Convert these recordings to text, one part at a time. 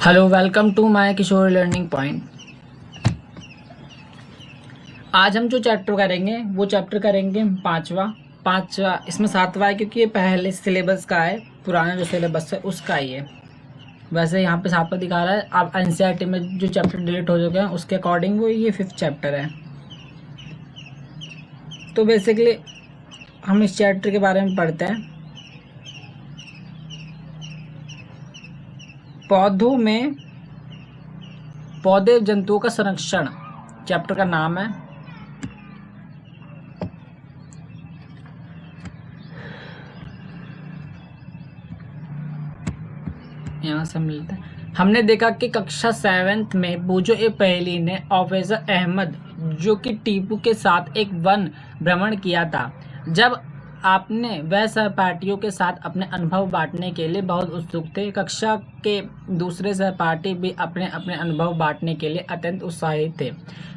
Hello, welcome to my Kishore learning point. आज हम जो चैप्टर करेंगे वो चैप्टर करेंगे पांचवा इसमें सातवां है, क्योंकि ये पहले सिलेबस का है। पुराना जो सिलेबस है उसका ही है। वैसे यहाँ पे सातवां दिखा रहा है। अब एनसीईआरटी में जो चैप्टर डिलीट हो चुके हैं उसके अकॉर्डिंग वो ये 5th चैप्टर है। तो बेसिकली हम इस चैप्टर के बारे में पढ़ते हैं। पौधे जंतुओं का संरक्षण चैप्टर का नाम है। यहाँ से मिलता है। हमने देखा कि कक्षा 7th में बूजो ए पहली ने ऑफिसर अहमद जो कि टीपू के साथ एक वन भ्रमण किया था। जब आपने वह सहपाठियों के साथ अपने अनुभव बांटने के लिए बहुत उत्सुक थे। कक्षा के दूसरे सहपाठी भी अपने अपने अनुभव बांटने के लिए अत्यंत उत्साहित थे,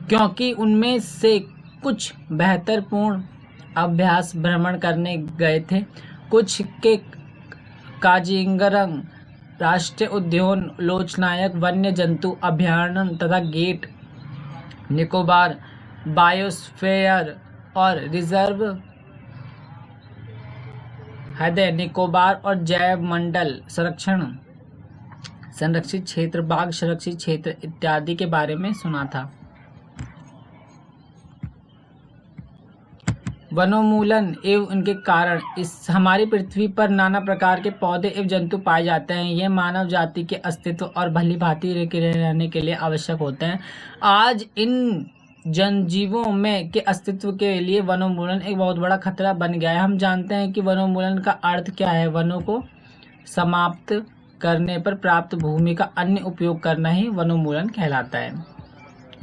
क्योंकि उनमें से कुछ बेहतरपूर्ण अभ्यास भ्रमण करने गए थे। कुछ के काजीरंगा राष्ट्रीय उद्यान, लोचनायक वन्य जंतु अभयारण्य तथा गेट निकोबार बायोस्फीयर और रिजर्व हृदय निकोबार और जैव मंडल संरक्षित क्षेत्र, बाघ संरक्षित क्षेत्र इत्यादि के बारे में सुना था। वनोन्मूलन एवं उनके कारण इस हमारी पृथ्वी पर नाना प्रकार के पौधे एवं जंतु पाए जाते हैं। यह मानव जाति के अस्तित्व और भली भांति रहने के लिए आवश्यक होते हैं। आज इन जनजीवों में के अस्तित्व के लिए वनोन्मूलन एक बहुत बड़ा खतरा बन गया है। हम जानते हैं कि वनोन्मूलन का अर्थ क्या है। वनों को समाप्त करने पर प्राप्त भूमि का अन्य उपयोग करना ही वनोन्मूलन कहलाता है।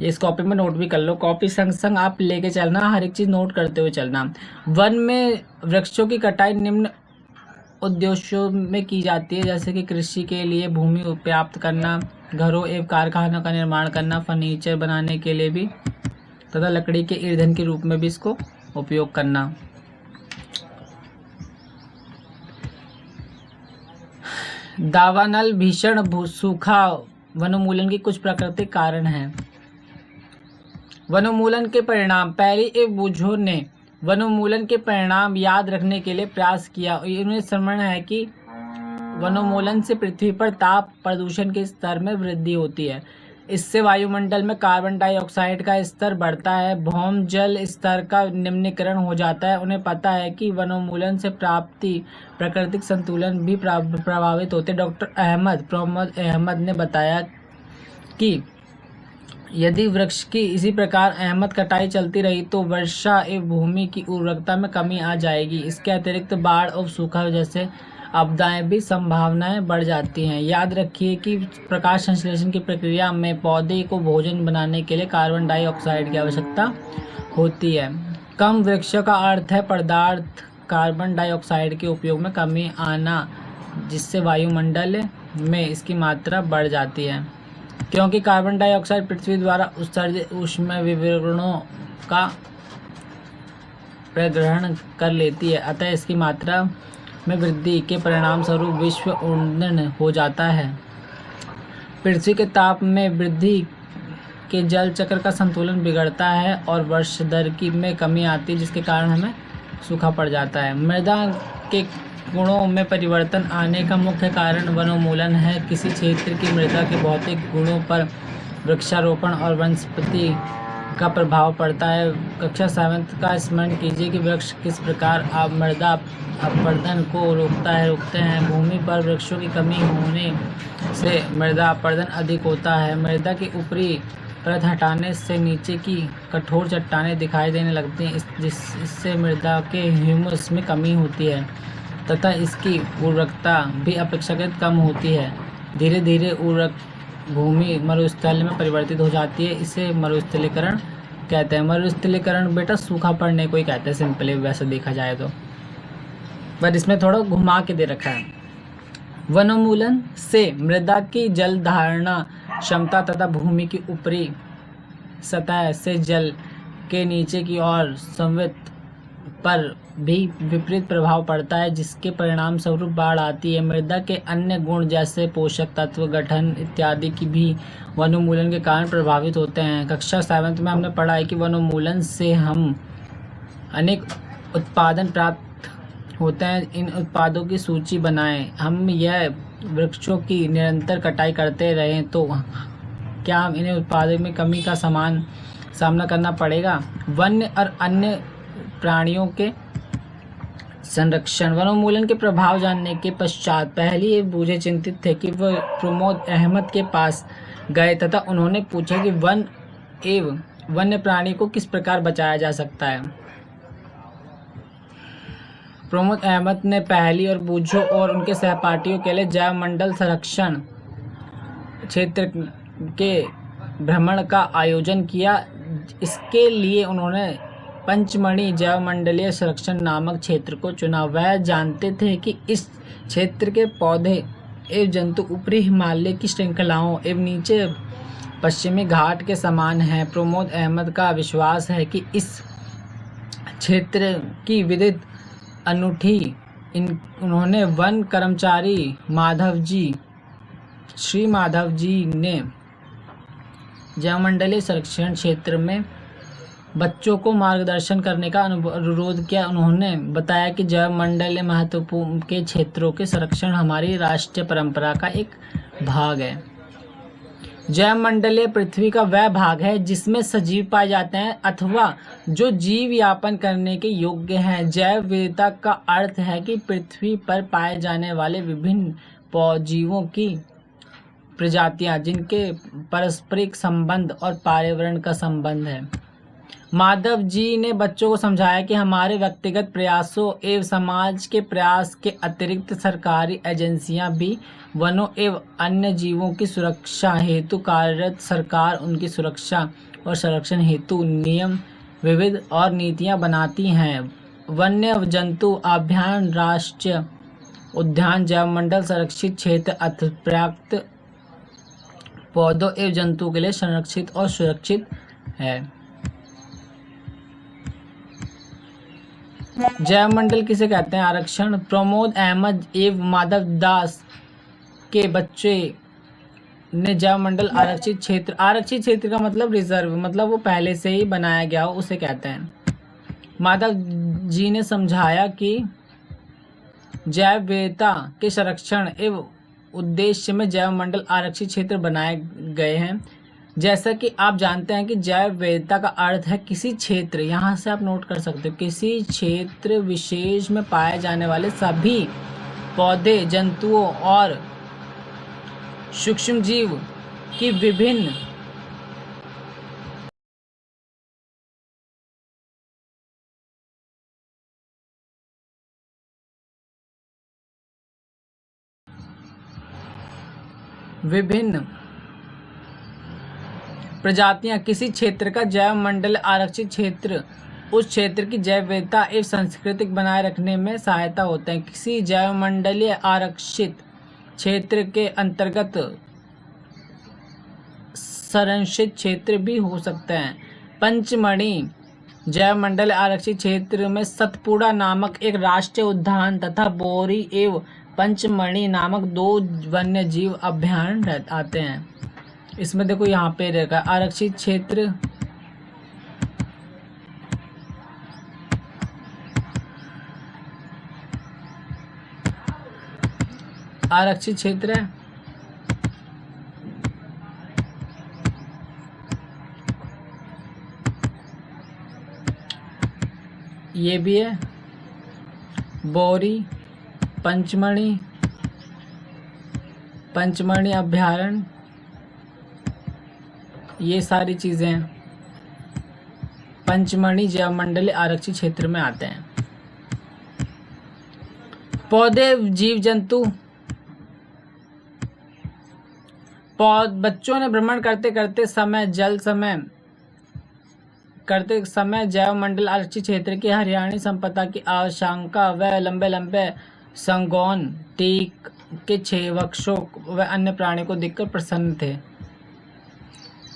ये इस कॉपी में नोट भी कर लो। कॉपी संग संग आप लेके चलना, हर एक चीज़ नोट करते हुए चलना। वन में वृक्षों की कटाई निम्न उद्देश्यों में की जाती है, जैसे कि कृषि के लिए भूमि प्राप्त करना, घरों एवं कारखानों का निर्माण करना, फर्नीचर बनाने के लिए भी तथा लकड़ी के ईंधन के रूप में भी इसको उपयोग करना। दावानल भीषण सूखा वनोन्मूलन के कुछ प्राकृतिक कारण हैं। वनोन्मूलन के परिणाम। पहले एक बूजो ने वनोन्मूलन के परिणाम याद रखने के लिए प्रयास किया। उन्हें स्मरण है कि वनोन्मूलन से पृथ्वी पर ताप प्रदूषण के स्तर में वृद्धि होती है। इससे वायुमंडल में कार्बन डाइऑक्साइड का स्तर बढ़ता है, भौम जल स्तर का निम्नीकरण हो जाता है। उन्हें पता है कि वनोन्मूलन से प्राप्ति प्राकृतिक संतुलन भी प्रभावित होते। डॉक्टर प्रमोद अहमद ने बताया कि यदि वृक्ष की इसी प्रकार अहमद कटाई चलती रही तो वर्षा एवं भूमि की उर्वरकता में कमी आ जाएगी। इसके अतिरिक्त बाढ़ और सूखा जैसे आपदाएं भी संभावनाएं बढ़ जाती हैं। याद रखिए कि प्रकाश संश्लेषण की प्रक्रिया में पौधे को भोजन बनाने के लिए कार्बन डाइऑक्साइड की आवश्यकता होती है। कम वृक्षों का अर्थ है पदार्थ कार्बन डाइऑक्साइड के उपयोग में कमी आना, जिससे वायुमंडल में इसकी मात्रा बढ़ जाती है। क्योंकि कार्बन डाइऑक्साइड पृथ्वी द्वारा उत्सर्जित ऊष्मा विकिरणों का प्रग्रहण कर लेती है, अतः इसकी मात्रा में वृद्धि के परिणाम स्वरूप विश्व उष्ण हो जाता है। पृथ्वी के ताप में वृद्धि के जल चक्र का संतुलन बिगड़ता है और वर्ष दर में कमी आती है, जिसके कारण हमें सूखा पड़ जाता है। मृदा के गुणों में परिवर्तन आने का मुख्य कारण वनोन्मूलन है। किसी क्षेत्र की मृदा के भौतिक गुणों पर वृक्षारोपण और वनस्पति का प्रभाव पड़ता है। कक्षा 7 का स्मरण कीजिए कि वृक्ष किस प्रकार मृदा अपरदन को रोकते हैं। भूमि पर वृक्षों की कमी होने से मृदा अपरदन अधिक होता है। मृदा की ऊपरी परत हटाने से नीचे की कठोर चट्टानें दिखाई देने लगती हैं, इससे मृदा के ह्यूमस में कमी होती है तथा इसकी उर्वरकता भी अपेक्षाकृत कम होती है। धीरे धीरे उर्वरक भूमि मरुस्थल में परिवर्तित हो जाती है। इसे मरुस्थलीकरण कहते हैं। मरुस्थलीकरण बेटा सूखा पड़ने को ही कहते हैं, सिंपली वैसे देखा जाए तो, पर इसमें थोड़ा घुमा के दे रखा है। वनोन्मूलन से मृदा की जल धारणा क्षमता तथा भूमि की ऊपरी सतह से जल के नीचे की ओर संवित पर भी विपरीत प्रभाव पड़ता है, जिसके परिणाम स्वरूप बाढ़ आती है। मृदा के अन्य गुण जैसे पोषक तत्व, गठन इत्यादि की भी वनोन्मूलन के कारण प्रभावित होते हैं। कक्षा 7 में हमने पढ़ा है कि वनोन्मूलन से हम अनेक उत्पादन प्राप्त होते हैं। इन उत्पादों की सूची बनाएं। हम यह वृक्षों की निरंतर कटाई करते रहें तो क्या हम इन्हें उत्पादन में कमी का सामना करना पड़ेगा। वन्य और अन्य प्राणियों के संरक्षण। वनोन्मूलन के प्रभाव जानने के पश्चात पहले ये बूझे चिंतित थे कि वह प्रमोद अहमद के पास गए तथा उन्होंने पूछा कि वन एवं वन्य प्राणी को किस प्रकार बचाया जा सकता है। प्रमोद अहमद ने पहली और बूझो और उनके सहपाठियों के लिए जैव मंडल संरक्षण क्षेत्र के भ्रमण का आयोजन किया। इसके लिए उन्होंने पंचमढ़ी जैव मंडलीय संरक्षण नामक क्षेत्र को चुना। वह जानते थे कि इस क्षेत्र के पौधे एवं जंतु ऊपरी हिमालय की श्रृंखलाओं एवं नीचे पश्चिमी घाट के समान हैं। प्रमोद अहमद का विश्वास है कि इस क्षेत्र की विविध अनूठी उन्होंने वन कर्मचारी श्री माधव जी ने जैवमंडलीय संरक्षण क्षेत्र में बच्चों को मार्गदर्शन करने का अनुरोध किया। उन्होंने बताया कि जैवमंडलीय महत्वपूर्ण के क्षेत्रों के संरक्षण हमारी राष्ट्रीय परंपरा का एक भाग है। जैवमंडलीय पृथ्वी का वह भाग है जिसमें सजीव पाए जाते हैं अथवा जो जीव यापन करने के योग्य हैं। जैव विविधता का अर्थ है कि पृथ्वी पर पाए जाने वाले विभिन्न जीवों की प्रजातियां जिनके पारस्परिक संबंध और पर्यावरण का संबंध है। माधव जी ने बच्चों को समझाया कि हमारे व्यक्तिगत प्रयासों एवं समाज के प्रयास के अतिरिक्त सरकारी एजेंसियां भी वनों एवं अन्य जीवों की सुरक्षा हेतु कार्यरत। सरकार उनकी सुरक्षा और संरक्षण हेतु नियम, विविध और नीतियां बनाती हैं। वन्य जंतु अभयारण्य, राष्ट्रीय उद्यान, जैवमंडल संरक्षित क्षेत्र अपर्याप्त पौधों एवं जंतुओं के लिए संरक्षित और सुरक्षित है। जैवमंडल किसे कहते हैं? आरक्षण। प्रमोद अहमद एवं माधव दास के बच्चे ने जैवमंडल आरक्षित क्षेत्र का मतलब रिजर्व, मतलब वो पहले से ही बनाया गया हो, उसे कहते हैं। माधव जी ने समझाया कि जैव विविधता के संरक्षण एवं उद्देश्य में जैवमंडल आरक्षित क्षेत्र बनाए गए हैं। जैसा कि आप जानते हैं कि जैव विविधता का अर्थ है किसी क्षेत्र, यहाँ से आप नोट कर सकते हो, किसी क्षेत्र विशेष में पाए जाने वाले सभी पौधे, जंतुओं और सूक्ष्म जीव की विभिन्न प्रजातियां। किसी क्षेत्र का जैव मंडल आरक्षित क्षेत्र उस क्षेत्र की जैव विविधता एवं सांस्कृतिक बनाए रखने में सहायता होते हैं। किसी जैव मंडलीय आरक्षित क्षेत्र के अंतर्गत संरक्षित क्षेत्र भी हो सकते हैं। पंचमढ़ी जैव मंडल आरक्षित क्षेत्र में सतपुड़ा नामक एक राष्ट्रीय उद्यान तथा बोरी एवं पंचमढ़ी नामक 2 वन्य जीव अभयारण्य आते हैं। इसमें देखो यहाँ पे रहेगा आरक्षित क्षेत्र, आरक्षित क्षेत्र है, ये भी है बोरी, पंचमढ़ी अभयारण्य, ये सारी चीजें पंचमढ़ी जैवमंडलीय आरक्षित क्षेत्र में आते हैं। पौधे, जीव जंतु। बच्चों ने भ्रमण करते समय जैवमंडल आरक्षित क्षेत्र की हरियाणी संपदा की आशंका व लंबे संगोन टीक के 6 वृक्षों व अन्य प्राणियों को देखकर प्रसन्न थे।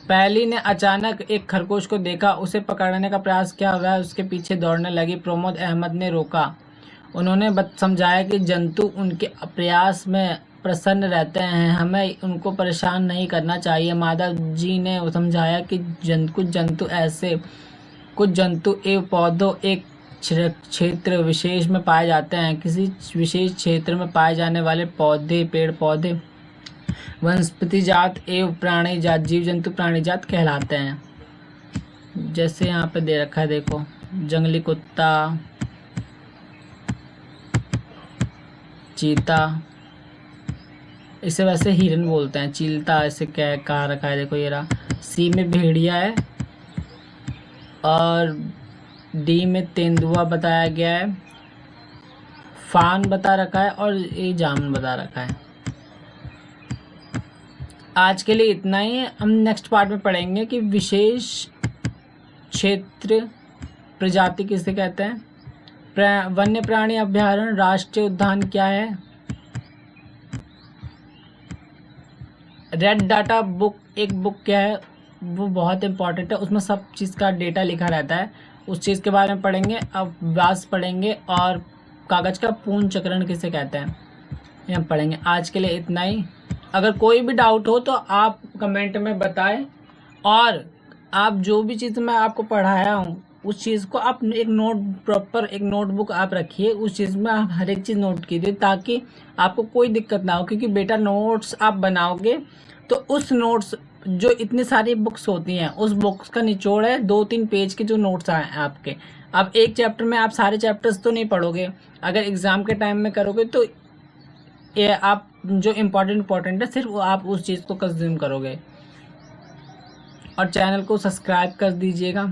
पहली ने अचानक एक खरगोश को देखा, उसे पकड़ने का प्रयास किया। वह उसके पीछे दौड़ने लगी। प्रमोद अहमद ने रोका। उन्होंने समझाया कि जंतु उनके प्रयास में प्रसन्न रहते हैं, हमें उनको परेशान नहीं करना चाहिए। माधव जी ने समझाया कि कुछ जंतु एवं पौधों एक क्षेत्र विशेष में पाए जाते हैं। किसी विशेष क्षेत्र में पाए जाने वाले पौधे, पेड़ पौधे वनस्पति जात एवं प्राणी जात, जीव जंतु प्राणी जात कहलाते हैं। जैसे यहाँ पे दे रखा है, देखो, जंगली कुत्ता, चीता, इसे वैसे हिरन बोलते हैं, चीलता इसे क्या कहा रखा है, देखो ये रहा। सी में भेड़िया है और डी में तेंदुआ बताया गया है, फान बता रखा है और ये जामुन बता रखा है। आज के लिए इतना ही। हम नेक्स्ट पार्ट में पढ़ेंगे कि विशेष क्षेत्र प्रजाति किसे कहते हैं, वन्य प्राणी अभयारण्य, राष्ट्रीय उद्यान क्या है, रेड डाटा बुक एक बुक क्या है, वो बहुत इंपॉर्टेंट है, उसमें सब चीज़ का डेटा लिखा रहता है, उस चीज़ के बारे में पढ़ेंगे। अब व्यास पढ़ेंगे और कागज़ का पूर्ण चक्रण किसे कहते हैं, ये हम पढ़ेंगे। आज के लिए इतना ही। अगर कोई भी डाउट हो तो आप कमेंट में बताएं, और आप जो भी चीज़ मैं आपको पढ़ाया हूँ उस चीज़ को आप प्रॉपर एक नोटबुक आप रखिए, उस चीज़ में आप हर एक चीज़ नोट कीजिए ताकि आपको कोई दिक्कत ना हो। क्योंकि बेटा नोट्स आप बनाओगे तो उस नोट्स जो इतनी सारी बुक्स होती हैं उस बुक्स का निचोड़ है 2-3 पेज के जो नोट्स आए हैं आपके। अब एक चैप्टर में आप सारे चैप्टर्स तो नहीं पढ़ोगे, अगर एग्ज़ाम के टाइम में करोगे तो ये आप जो इम्पोर्टेंट है सिर्फ आप उस चीज़ को कंज्यूम करोगे। और चैनल को सब्सक्राइब कर दीजिएगा।